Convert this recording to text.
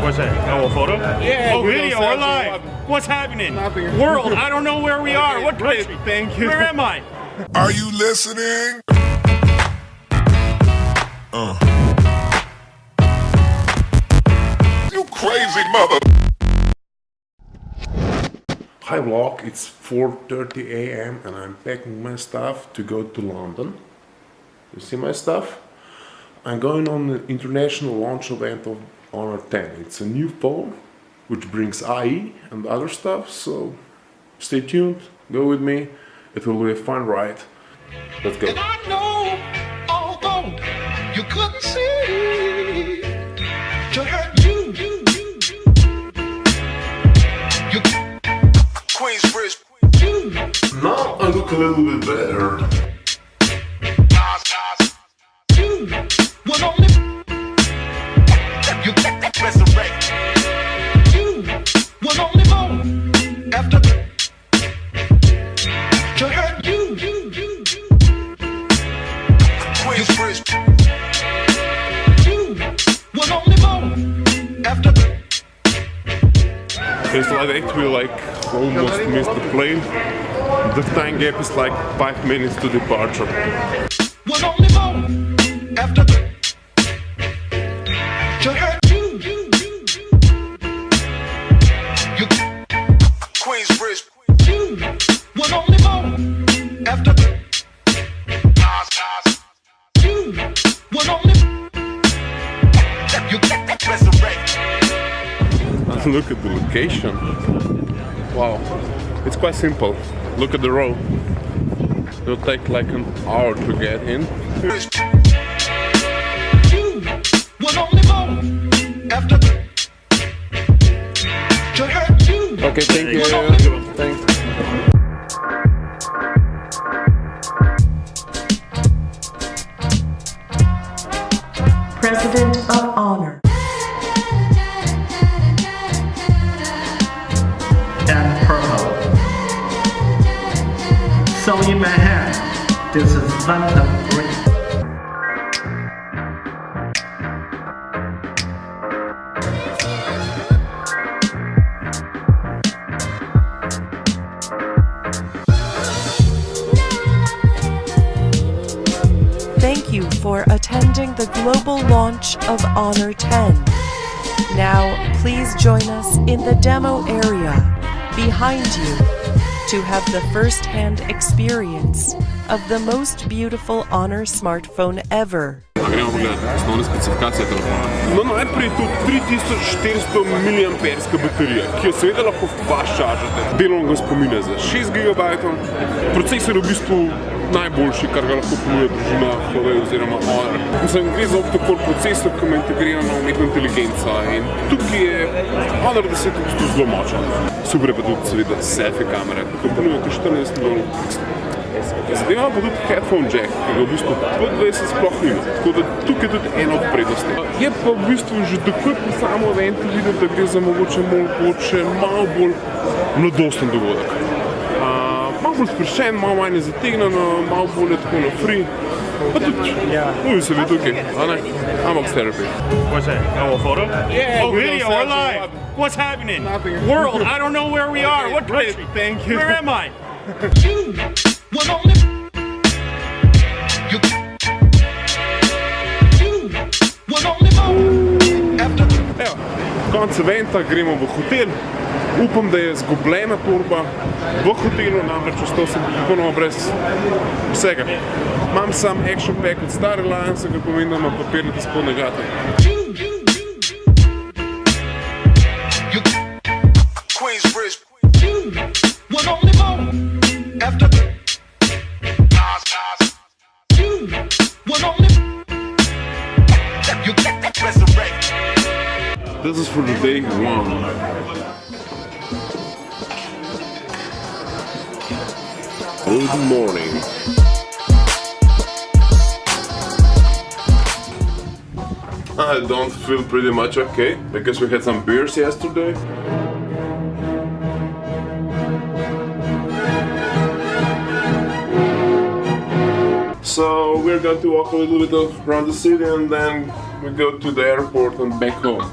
What's that? Oh, a photo? Yeah. Oh, you video. know, We're selfie, live. what- What's happening? Nothing. World. I don't know where we are. What great, country? thank you. Where am I? Are you listening? You crazy mother. Hi vlog, it's 4:30 a.m. and I'm packing my stuff to go to London. You see my stuff? I'm going on the international launch event of Honor 10. It's a new phone which brings AI and other stuff, so stay tuned, go with me, it will be a fun ride. Let's go. And I know, although you couldn't see, to hurt you. Queensbridge. Now I look a little bit better. You was only you resurrect. You was only born after to hurt you. Queensbridge. You was only born after. It's like actually like almost missed the plane. The time gap is like 5 minutes to departure. Was only born after to hurt you. Queensbridge. You was only born after you was only you resurrect. Look at the location. Wow, it's quite simple. Look at the road. It'll take like an hour to get in. You was only born after to hurt you. Okay, thank you. Thanks. President of Honor. And purple. So in my hand, this is phantom green. Thank you for attending the global launch of Honor 10. Now, please join us in the demo area behind you to have the first-hand experience of the most beautiful Honor smartphone ever. Gremo pogledati osnovne specifikacije telefona. No, najprej to 3400 mAh baterija, ki jo seveda lahko fast chargate. Delovnega spomina za 6 GB. Procesor je v bistvu najboljši, kar ga lahko ponuja družina Huawei oziroma Honor. Mislim, gre za octa-core procesor, ki ima integrirano umetno inteligenco in tukaj je Honor 10 v bistvu zelo močen. Super je pa tudi seveda selfie kamera, ki ponuja 14 milijonov pikslov. Zadeva pa tudi headphone jack, ki ga v bistvu P20 sploh nima, tako da tukaj je tudi ena od prednosti. Je pa v bistvu že takoj po samem eventu videti, da gre za mogoče malo bolj mladosten dogodek. Malo bolj sprešen, malo manj zategnjeno, malo bolj je tako na free, pa tudi movie se vidi tukaj, a ne? Amok therapy. What's that? Oh, a photo? Yeah. Oh, you know, video. We're selfie, live. what- What's happening? Nothing. World. I don't know where we are. What great, country? thank you. Where am I? You was only you was only born after. Evo, konec eventa, gremo v hotel. Upam, da je zgubljena torba v hotelu, namreč ostal sem popolnoma brez vsega. Imam sam action pack od Star Alliance, kar pomeni, da imam papirnate spodnje gate. Queensbridge. You was only born after. You was only you resurrect. This is for the day one. Good morning. I don't feel pretty much okay because we had some beers yesterday. So we're going to walk a little bit around the city and then we go to the airport and back home.